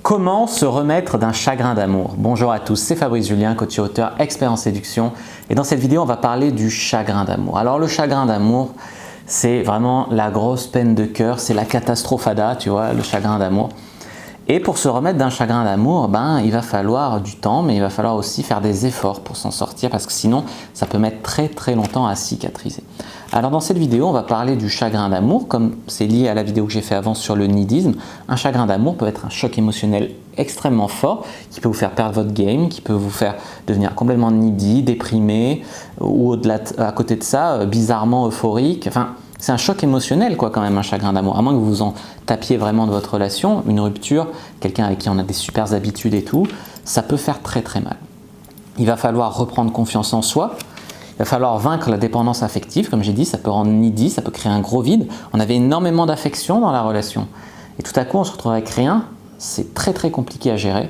Comment se remettre d'un chagrin d'amour? Bonjour à tous, c'est Fabrice Julien, coach et auteur, expert en séduction. Et dans cette vidéo, on va parler du chagrin d'amour. Alors le chagrin d'amour, c'est vraiment la grosse peine de cœur, c'est la catastrophada, tu vois, le chagrin d'amour. Et pour se remettre d'un chagrin d'amour, il va falloir du temps, mais il va falloir aussi faire des efforts pour s'en sortir parce que sinon, ça peut mettre très longtemps à cicatriser. Alors dans cette vidéo, on va parler du chagrin d'amour, comme c'est lié à la vidéo que j'ai fait avant sur le nidisme. Un chagrin d'amour peut être un choc émotionnel extrêmement fort qui peut vous faire perdre votre game, qui peut vous faire devenir complètement needy, déprimé ou au-delà, à côté de ça, bizarrement euphorique. Enfin, c'est un choc émotionnel quand même, un chagrin d'amour. À moins que vous en tapiez vraiment de votre relation, une rupture, quelqu'un avec qui on a des super habitudes et tout, ça peut faire très mal. Il va falloir reprendre confiance en soi. Il va falloir vaincre la dépendance affective, comme j'ai dit, ça peut rendre needy, ça peut créer un gros vide. On avait énormément d'affection dans la relation. Et tout à coup, on se retrouve avec rien. C'est très compliqué à gérer.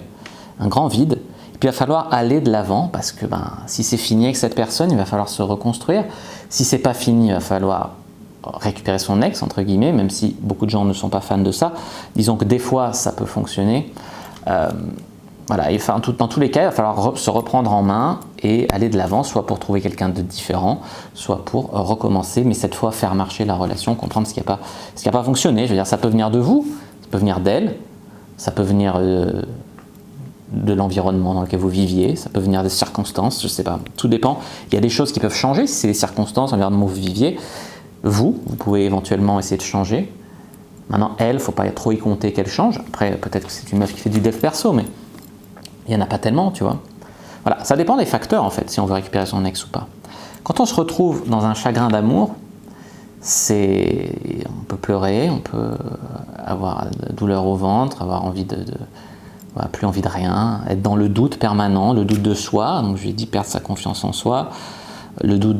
Un grand vide. Et puis, il va falloir aller de l'avant parce que si c'est fini avec cette personne, il va falloir se reconstruire. Si c'est pas fini, il va falloir récupérer son ex, entre guillemets, même si beaucoup de gens ne sont pas fans de ça. Disons que des fois, ça peut fonctionner. Voilà, et dans tous les cas, il va falloir se reprendre en main et aller de l'avant, soit pour trouver quelqu'un de différent, soit pour recommencer, mais cette fois faire marcher la relation, comprendre ce qui n'a pas fonctionné. Je veux dire, ça peut venir de vous, ça peut venir d'elle, ça peut venir de l'environnement dans lequel vous viviez, ça peut venir des circonstances, je ne sais pas, tout dépend. Il y a des choses qui peuvent changer, si c'est les circonstances, l'environnement où vous viviez. Vous pouvez éventuellement essayer de changer. Maintenant, elle, il ne faut pas trop y compter qu'elle change. Après, peut-être que c'est une meuf qui fait du dev perso, mais il n'y en a pas tellement, tu vois. Voilà, ça dépend des facteurs en fait, si on veut récupérer son ex ou pas. Quand on se retrouve dans un chagrin d'amour, on peut pleurer, on peut avoir de douleur au ventre, avoir envie plus envie de rien, être dans le doute permanent, le doute de soi, donc je lui ai dit perdre sa confiance en soi, le doute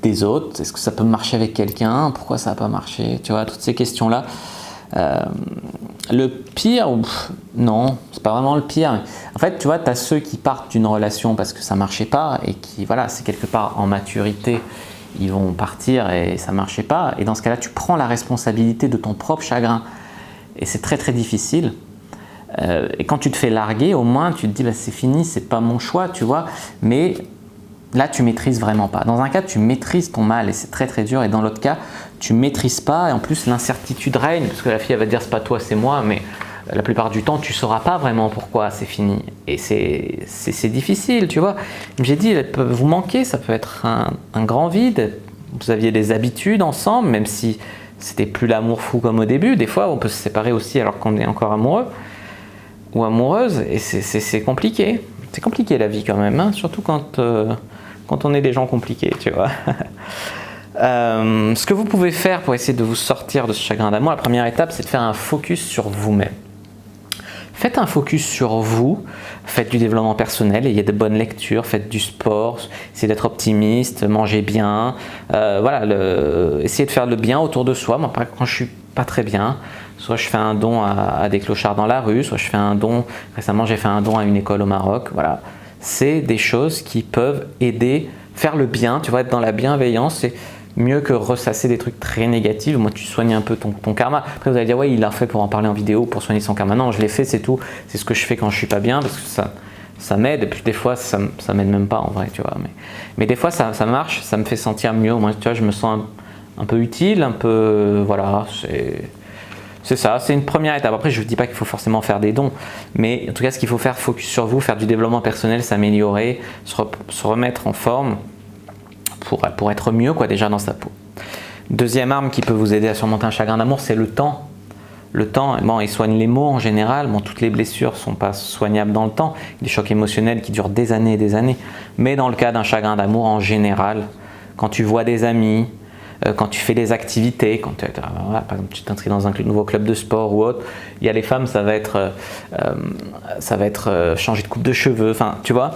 des autres, est-ce que ça peut marcher avec quelqu'un, pourquoi ça n'a pas marché, tu vois, toutes ces questions-là. Le pire, non, c'est pas vraiment le pire. Mais en fait, tu vois, tu as ceux qui partent d'une relation parce que ça marchait pas et qui, voilà, c'est quelque part en maturité, ils vont partir et ça marchait pas. Et dans ce cas-là, tu prends la responsabilité de ton propre chagrin. Et c'est très difficile. Et quand tu te fais larguer, au moins, tu te dis, c'est fini, c'est pas mon choix, tu vois. Mais là, tu maîtrises vraiment pas. Dans un cas, tu maîtrises ton mal et c'est très dur. Et dans l'autre cas, tu maîtrises pas et en plus l'incertitude règne parce que la fille elle va te dire c'est pas toi, c'est moi. Mais la plupart du temps, tu sauras pas vraiment pourquoi c'est fini. Et c'est difficile, tu vois. Comme j'ai dit, elles peuvent vous manquer. Ça peut être un grand vide. Vous aviez des habitudes ensemble, même si c'était plus l'amour fou comme au début. Des fois, on peut se séparer aussi alors qu'on est encore amoureux ou amoureuse. Et c'est compliqué. C'est compliqué la vie quand même, hein, surtout quand on est des gens compliqués, tu vois. Ce que vous pouvez faire pour essayer de vous sortir de ce chagrin d'amour, la première étape, c'est de faire un focus sur vous-même. Faites un focus sur vous, faites du développement personnel, ayez de bonnes lectures, faites du sport, essayez d'être optimiste, mangez bien, essayez de faire le bien autour de soi. Moi, quand je suis pas très bien, soit je fais un don à des clochards dans la rue, soit je fais un don, récemment j'ai fait un don à une école au Maroc, voilà. C'est des choses qui peuvent aider, faire le bien, tu vois, être dans la bienveillance, c'est mieux que ressasser des trucs très négatifs. Moi, tu soignes un peu ton karma. Après, vous allez dire, ouais, il l'a fait pour en parler en vidéo, pour soigner son karma. Non, je l'ai fait, c'est tout. C'est ce que je fais quand je suis pas bien, parce que ça m'aide. Et puis des fois, ça m'aide même pas en vrai, tu vois. Mais des fois, ça marche, ça me fait sentir mieux. Moi, tu vois, je me sens un peu utile, un peu, voilà, c'est ça, c'est une première étape. Après, je ne dis pas qu'il faut forcément faire des dons, mais en tout cas, ce qu'il faut faire, focus sur vous, faire du développement personnel, s'améliorer, se remettre en forme pour être mieux, quoi, déjà dans sa peau. Deuxième arme qui peut vous aider à surmonter un chagrin d'amour, c'est le temps. Le temps, il soigne les maux en général. Toutes les blessures ne sont pas soignables dans le temps. Des chocs émotionnels qui durent des années et des années. Mais dans le cas d'un chagrin d'amour en général, quand tu vois des amis, quand tu fais des activités, par exemple tu t'inscris dans un nouveau club de sport ou autre, il y a les femmes, ça va être changer de coupe de cheveux, enfin tu vois,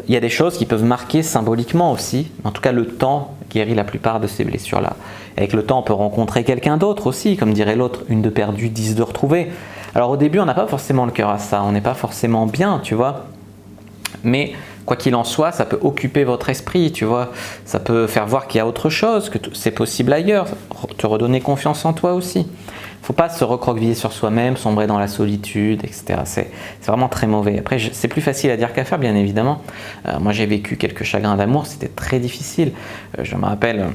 il y a des choses qui peuvent marquer symboliquement aussi. En tout cas, le temps guérit la plupart de ces blessures-là. Avec le temps, on peut rencontrer quelqu'un d'autre aussi, comme dirait l'autre, une de perdue, 10 de retrouvée. Alors au début, on n'a pas forcément le cœur à ça, on n'est pas forcément bien, tu vois, mais quoi qu'il en soit, ça peut occuper votre esprit, tu vois. Ça peut faire voir qu'il y a autre chose, que c'est possible ailleurs, te redonner confiance en toi aussi. faut pas se recroqueviller sur soi-même, sombrer dans la solitude, etc. C'est vraiment très mauvais. Après, c'est plus facile à dire qu'à faire, bien évidemment. Moi, j'ai vécu quelques chagrins d'amour, c'était très difficile. Je me rappelle...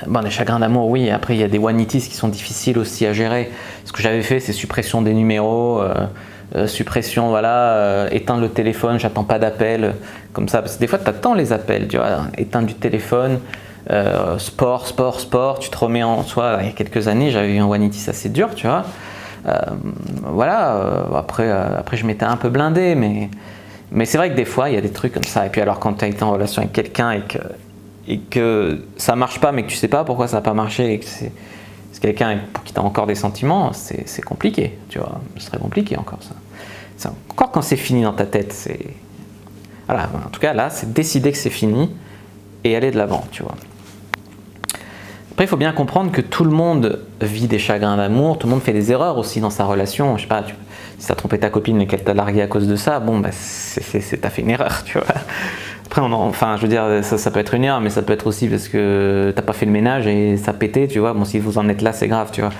Bon, les chagrins d'amour, oui. Après, il y a des one-nighties qui sont difficiles aussi à gérer. Ce que j'avais fait, c'est suppression des numéros, suppression, voilà, éteindre le téléphone, j'attends pas d'appel, comme ça. Parce que des fois, tu attends les appels, tu vois, éteindre du téléphone, sport, tu te remets en soi. Il y a quelques années, j'avais eu un one-nighties assez dur, tu vois. Voilà, après, je m'étais un peu blindé, mais c'est vrai que des fois, il y a des trucs comme ça. Et puis alors, quand tu as été en relation avec quelqu'un et que ça marche pas, mais que tu sais pas pourquoi ça n'a pas marché, et que c'est quelqu'un pour qui tu as encore des sentiments, c'est compliqué, tu vois, ce serait compliqué encore ça. Encore quand c'est fini dans ta tête, c'est... Voilà, en tout cas là, c'est décider que c'est fini et aller de l'avant, tu vois. Après, il faut bien comprendre que tout le monde vit des chagrins d'amour, tout le monde fait des erreurs aussi dans sa relation, je sais pas, si tu as trompé ta copine et qu'elle t'a largué à cause de ça, bon, bah, t'as fait une erreur, tu vois. Après, enfin, je veux dire, ça peut être une erreur, mais ça peut être aussi parce que t'as pas fait le ménage et ça pétait, tu vois. Bon, si vous en êtes là, c'est grave, tu vois.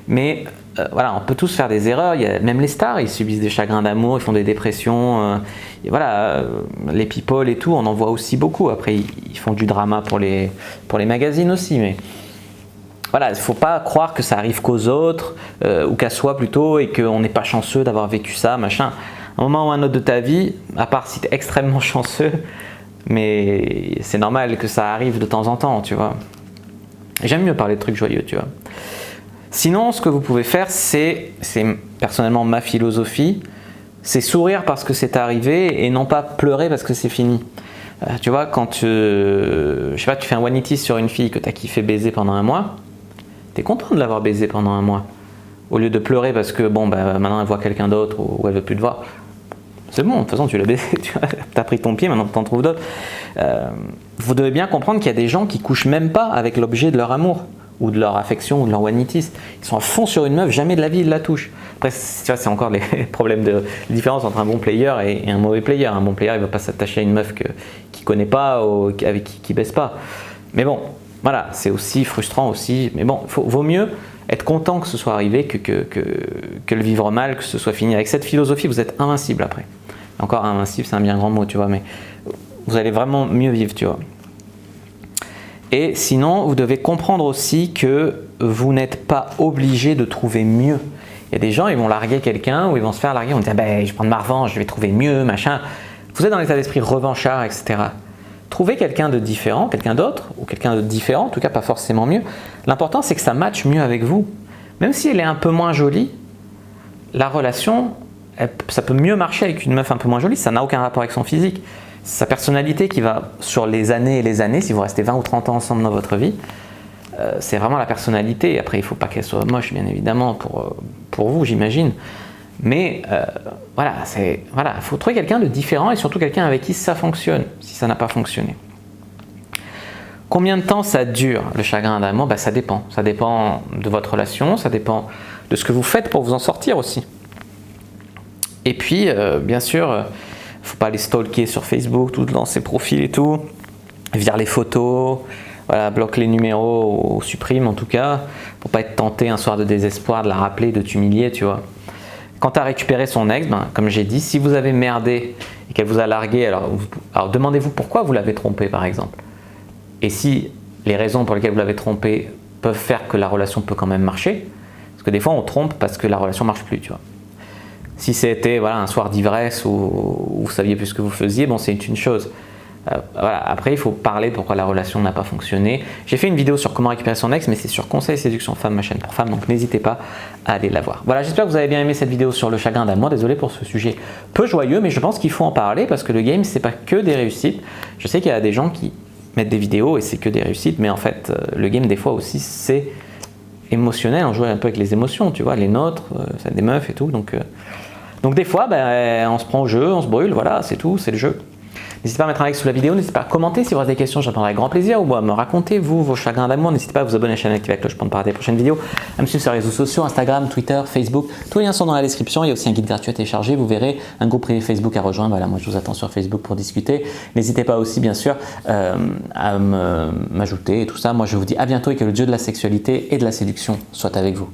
Mais voilà, on peut tous faire des erreurs. Même les stars, ils subissent des chagrins d'amour, ils font des dépressions. Et voilà, les people et tout, on en voit aussi beaucoup. Après, ils font du drama pour les magazines aussi, mais voilà, il ne faut pas croire que ça arrive qu'aux autres ou qu'à soi plutôt et qu'on n'est pas chanceux d'avoir vécu ça, machin. À un moment ou un autre de ta vie, à part si tu es extrêmement chanceux, mais c'est normal que ça arrive de temps en temps, tu vois. J'aime mieux parler de trucs joyeux, tu vois. Sinon, ce que vous pouvez faire, c'est personnellement ma philosophie, c'est sourire parce que c'est arrivé et non pas pleurer parce que c'est fini. Tu vois, quand je sais pas, tu fais un one-nighties sur une fille que tu as kiffé baiser pendant un mois, tu es content de l'avoir baisé pendant un mois. Au lieu de pleurer parce que bon, bah, maintenant elle voit quelqu'un d'autre ou elle veut plus te voir. C'est bon, de toute façon tu l'as baisé, tu as pris ton pied, maintenant tu en trouves d'autres. Vous devez bien comprendre qu'il y a des gens qui couchent même pas avec l'objet de leur amour, ou de leur affection, ou de leur one-nighties. Ils sont à fond sur une meuf, jamais de la vie ils la touchent. Après, tu vois, c'est encore les problèmes de différence entre un bon player et un mauvais player. Un bon player, il va pas s'attacher à une meuf qu'il connaît pas, ou avec qui baisse pas. Mais bon, voilà, c'est aussi frustrant aussi. Mais bon, vaut mieux être content que ce soit arrivé que le vivre mal, que ce soit fini. Avec cette philosophie, vous êtes invincible après. Encore invincible, c'est un bien grand mot, tu vois, mais vous allez vraiment mieux vivre, tu vois. Et sinon, vous devez comprendre aussi que vous n'êtes pas obligé de trouver mieux. Il y a des gens, ils vont larguer quelqu'un ou ils vont se faire larguer, on dit ah ben, je vais prendre ma revanche, je vais trouver mieux, machin. Vous êtes dans l'état d'esprit revanchard, etc. Trouvez quelqu'un de différent, quelqu'un d'autre, ou quelqu'un de différent, en tout cas pas forcément mieux. L'important, c'est que ça matche mieux avec vous. Même si elle est un peu moins jolie, la relation, ça peut mieux marcher avec une meuf un peu moins jolie, ça n'a aucun rapport avec son physique. Sa personnalité qui va sur les années et les années, si vous restez 20 ou 30 ans ensemble dans votre vie, c'est vraiment la personnalité. Après, il ne faut pas qu'elle soit moche, bien évidemment, pour vous, j'imagine. Mais voilà, il faut trouver quelqu'un de différent et surtout quelqu'un avec qui ça fonctionne, si ça n'a pas fonctionné. Combien de temps ça dure, le chagrin d'amour? Ben, ça dépend. Ça dépend de votre relation, ça dépend de ce que vous faites pour vous en sortir aussi. Et puis, bien sûr, il ne faut pas les stalker sur Facebook, tout dans ses profils et tout, vire les photos, voilà, bloque les numéros ou supprime en tout cas, pour pas être tenté un soir de désespoir, de la rappeler, de t'humilier, tu vois. Quand tu as récupéré son ex, ben, comme j'ai dit, si vous avez merdé et qu'elle vous a largué, alors demandez-vous pourquoi vous l'avez trompé par exemple. Et si les raisons pour lesquelles vous l'avez trompé peuvent faire que la relation peut quand même marcher, parce que des fois on trompe parce que la relation marche plus, tu vois. Si c'était voilà, un soir d'ivresse où vous saviez plus ce que vous faisiez, bon, c'est une chose. Voilà. Après, il faut parler pourquoi la relation n'a pas fonctionné. J'ai fait une vidéo sur comment récupérer son ex, mais c'est sur Conseil Séduction Femme, ma chaîne pour femmes, donc n'hésitez pas à aller la voir. Voilà, j'espère que vous avez bien aimé cette vidéo sur le chagrin d'amour. Désolé pour ce sujet peu joyeux, mais je pense qu'il faut en parler parce que le game, c'est pas que des réussites. Je sais qu'il y a des gens qui mettent des vidéos et c'est que des réussites, mais en fait, le game, des fois aussi, c'est émotionnel. On joue un peu avec les émotions, tu vois, les nôtres, c'est des meufs et tout, donc des fois, ben, on se prend au jeu, on se brûle, voilà, c'est tout, c'est le jeu. N'hésitez pas à mettre un like sous la vidéo, n'hésitez pas à commenter si vous avez des questions, j'attendrai avec grand plaisir, ou à me raconter vous vos chagrins d'amour. N'hésitez pas à vous abonner à la chaîne, activer la cloche pour ne pas rater les prochaines vidéos, à me suivre sur les réseaux sociaux, Instagram, Twitter, Facebook. Tous les liens sont dans la description. Il y a aussi un guide gratuit à télécharger. Vous verrez un groupe privé Facebook à rejoindre. Voilà, moi je vous attends sur Facebook pour discuter. N'hésitez pas aussi bien sûr à m'ajouter et tout ça. Moi je vous dis à bientôt et que le dieu de la sexualité et de la séduction soit avec vous.